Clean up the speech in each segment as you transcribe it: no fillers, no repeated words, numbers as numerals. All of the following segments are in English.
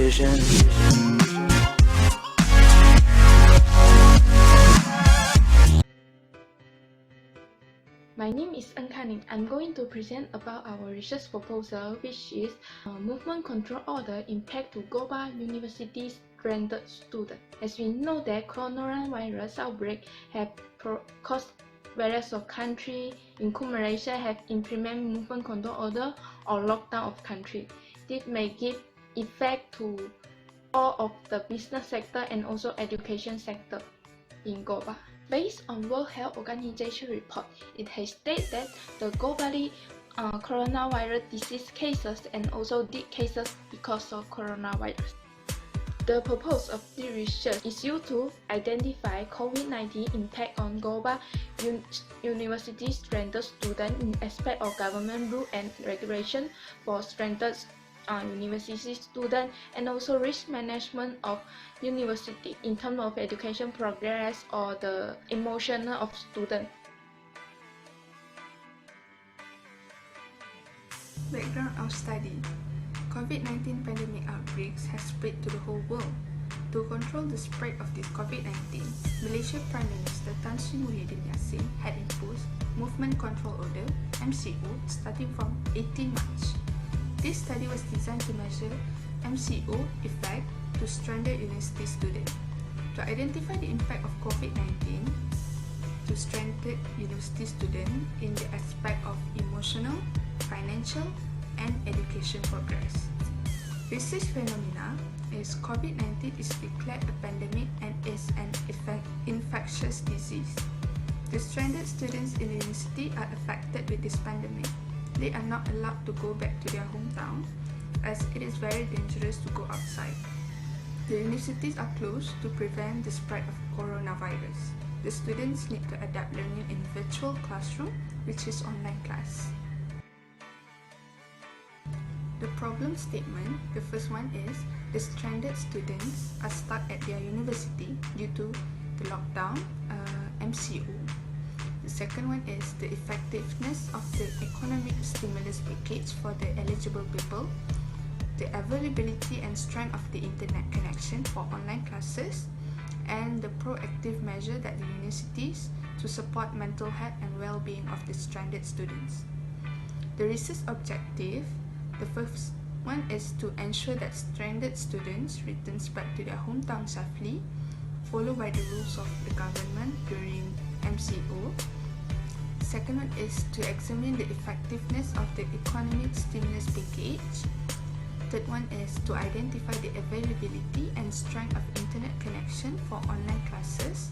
vision. My name is NING. I'm going to present about our research proposal, which is Movement Control Order Impact to Global University Stranded Students. As we know that coronavirus outbreak have caused various of countries, including Malaysia, have implemented movement control order or lockdown of country. This may give effect to all of the business sector and also education sector in global. Based on World Health Organization report, it has stated that the globally coronavirus disease cases and also death cases because of coronavirus. The purpose of the research is used to identify COVID-19 impact on global university stranded students in aspect of government rule and regulation for stranded university students, and also risk management of university in terms of education progress or the emotional of students. Background of study. COVID-19 pandemic outbreaks has spread to the whole world. To control the spread of this COVID-19, Malaysia Prime Minister Tan Sri Yassin had imposed Movement Control Order (MCO) starting from 18 March. This study was designed to measure MCO effect to stranded university students. To identify the impact of COVID-19 to stranded university students in the aspect of emotional, financial, and education progress. Research phenomena is COVID-19 is declared a pandemic and is an infectious disease. The stranded students in the university are affected with this pandemic. They are not allowed to go back to their hometown as it is very dangerous to go outside. The universities are closed to prevent the spread of coronavirus. The students need to adapt learning in virtual classroom, which is online class. The problem statement, the first one is the stranded students are stuck at their university due to the lockdown, MCO. The second one is the effectiveness of the economic stimulus package for the eligible people, the availability and strength of the internet connection for online classes, and the proactive measure that the universities to support mental health and well-being of the stranded students. The research objective, the first one is to ensure that stranded students return back to their hometown safely, followed by the rules of the government during MCO. Second one is to examine the effectiveness of the economic stimulus package. Third one is to identify the availability and strength of internet connection for online classes.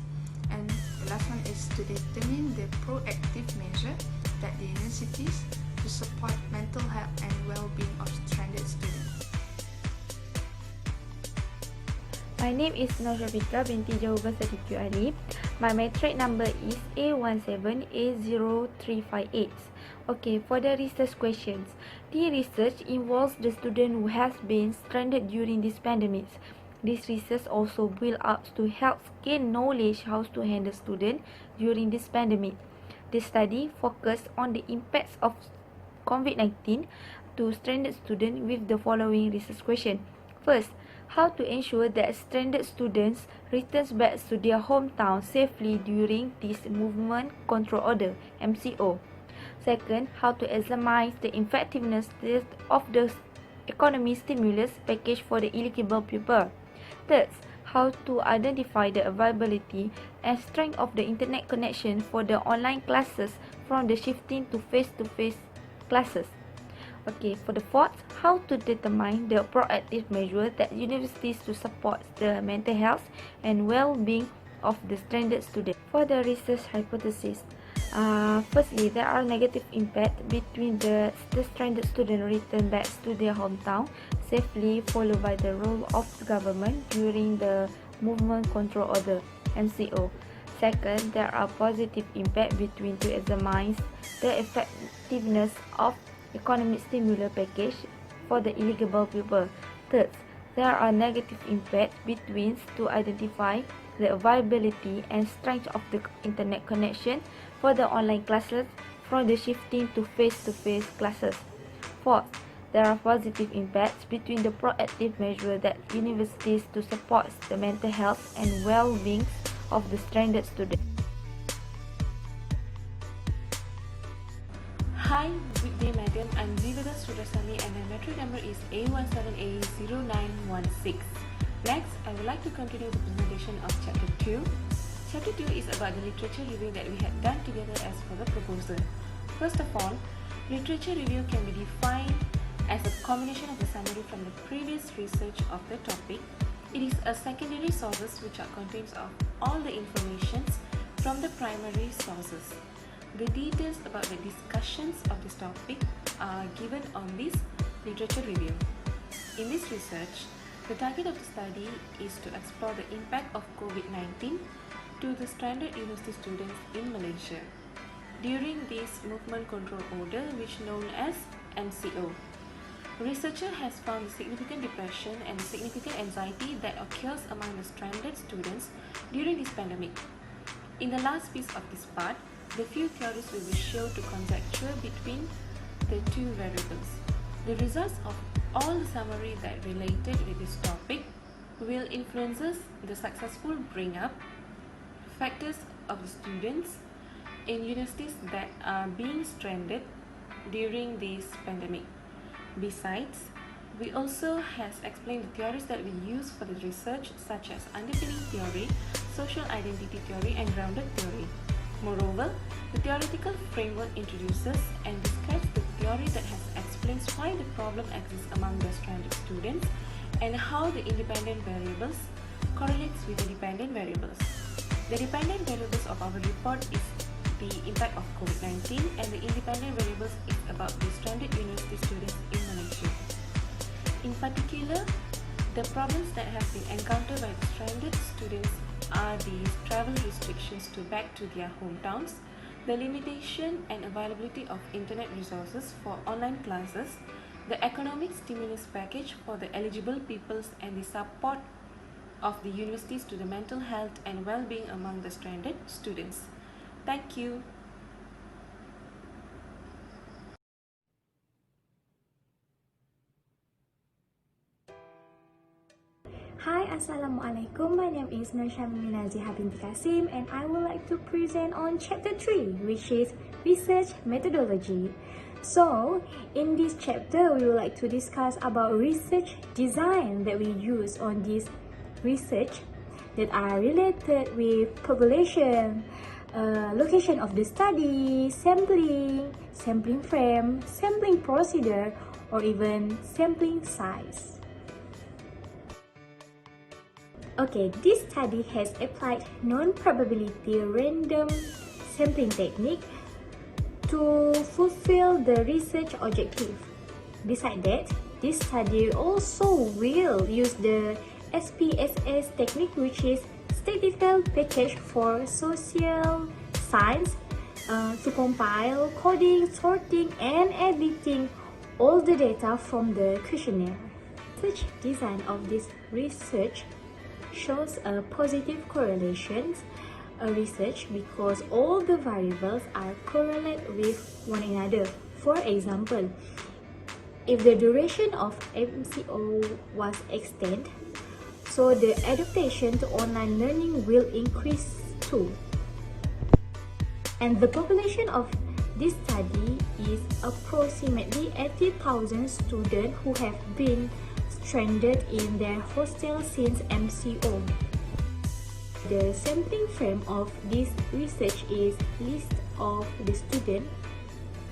And the last one is to determine the proactive measure that the universities to support mental health and well-being of stranded students. My name is SHAFIQAH binti JAHUBAR SADIQUE. My matric number is A17A0358. Okay, for the research questions. The research involves the student who has been stranded during this pandemic. This research also build up to help gain knowledge how to handle students during this pandemic. This study focused on the impacts of COVID-19 to stranded students with the following research question. First, how to ensure that stranded students return back to their hometown safely during this movement control order (MCO). Second, how to examine the effectiveness of the economic stimulus package for the eligible pupil. Third, how to identify the availability and strength of the internet connection for the online classes from the shifting to face-to-face classes. Okay, for the fourth, how to determine the proactive measure that universities to support the mental health and well-being of the stranded students. For the research hypothesis, firstly, there are negative impact between the stranded student return back to their hometown safely, followed by the role of the government during the movement control order (MCO). Second, there are positive impact between to examine the effectiveness of economic stimulus package for the eligible pupil. Third, there are negative impact between to identify the availability and strength of the internet connection for the online classes from the shifting to face-to-face classes. Fourth, there are positive impacts between the proactive measures that universities to support the mental health and well-being of the stranded students. Hi, good day madam. I'm SUDRASAMY and my metric number is A17A0916. Next, I would like to continue the presentation of Chapter 2. Chapter 2 is about the literature review that we had done together as for the proposal. First of all, literature review can be defined as a combination of the summary from the previous research of the topic. It is a secondary sources which are contains of all the informations from the primary sources. The details about the discussions of this topic are given on this literature review. In this research, the target of the study is to explore the impact of COVID-19 to the stranded university students in Malaysia during this movement control order, which known as MCO. Researcher has found significant depression and significant anxiety that occurs among the stranded students during this pandemic. In the last piece of this part, the few theories will be shown to conjecture between the two variables. The results of all the summary that related with this topic will influences the successful bring up factors of the students in universities that are being stranded during this pandemic. Besides, we also has explained the theories that we use for the research, such as underpinning theory, social identity theory, and grounded theory. Moreover, the theoretical framework introduces and describes the theory that has explains why the problem exists among the stranded students and how the independent variables correlates with the dependent variables. The dependent variables of our report is the impact of COVID-19, and the independent variables is about the stranded university students in Malaysia. In particular, the problems that have been encountered by the stranded students are the travel restrictions to back to their hometowns, the limitation and availability of internet resources for online classes, the economic stimulus package for the eligible peoples, and the support of the universities to the mental health and well-being among the stranded students. Thank you. Hi, Assalamualaikum. My name is NURSYAMIMI NAZIHAH binti KASSIM, and I would like to present on Chapter 3, which is Research Methodology. So, in this chapter, we would like to discuss about research design that we use on this research that are related with population, location of the study, sampling frame, sampling procedure, or even sampling size. Okay, this study has applied non-probability random sampling technique to fulfill the research objective. Besides that, this study also will use the SPSS technique, which is statistical package for social science, to compile, coding, sorting, and editing all the data from the questionnaire. Such design of this research shows a positive correlations research because all the variables are correlate with one another. For example, if the duration of MCO was extended, so the adaptation to online learning will increase too. And the population of this study is approximately 80,000 students who have been stranded in their hostel since MCO. The sampling frame of this research is list of the students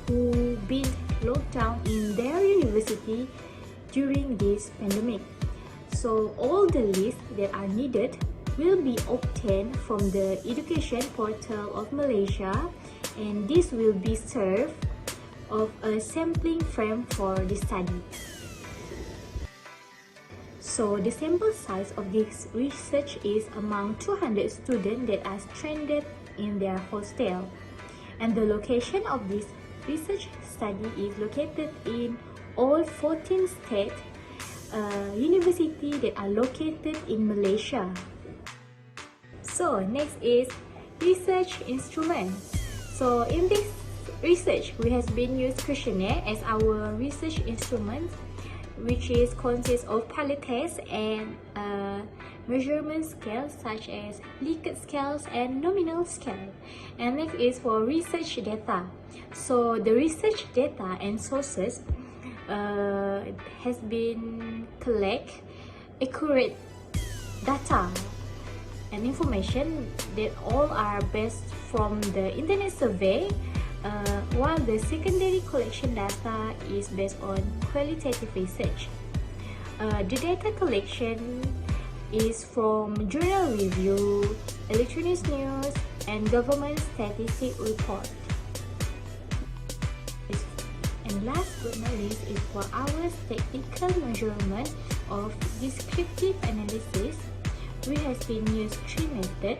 who been locked down in their university during this pandemic. So all the lists that are needed will be obtained from the Education Portal of Malaysia, and this will be served of a sampling frame for the study. So the sample size of this research is among 200 students that are stranded in their hostel. And the location of this research study is located in all 14 state universities that are located in Malaysia. So next is research instrument. So in this Research, we has been used questionnaire as our research instrument, which is consists of palette tests and measurement scales such as Likert scales and nominal scale. And next is for research data. So the research data and sources has been collect accurate data and information that all are based from the internet survey, while the secondary collection data is based on qualitative research. The data collection is from journal review, electronic news, and government statistic report. And last but not least is for our technical measurement of descriptive analysis. We have been used three methods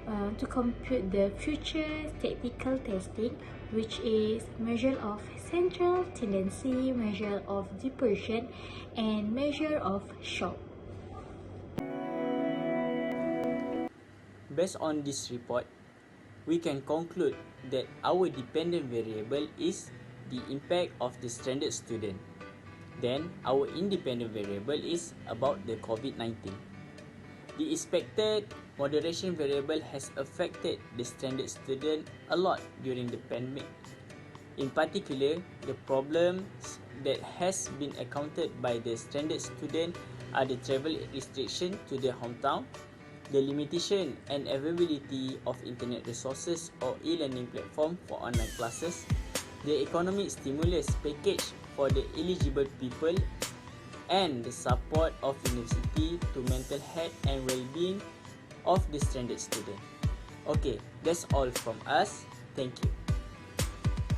to compute the future technical testing, which is measure of central tendency, measure of dispersion, and measure of shock. Based on this report, we can conclude that our dependent variable is the impact of the stranded student. Then, our independent variable is about the COVID-19. The expected moderation variable has affected the stranded student a lot during the pandemic. In particular, the problems that has been encountered by the stranded student are the travel restriction to their hometown, the limitation and availability of internet resources or e-learning platform for online classes, the economic stimulus package for the eligible people, and the support of university to mental health and well-being of the stranded student. Okay, that's all from us. Thank you.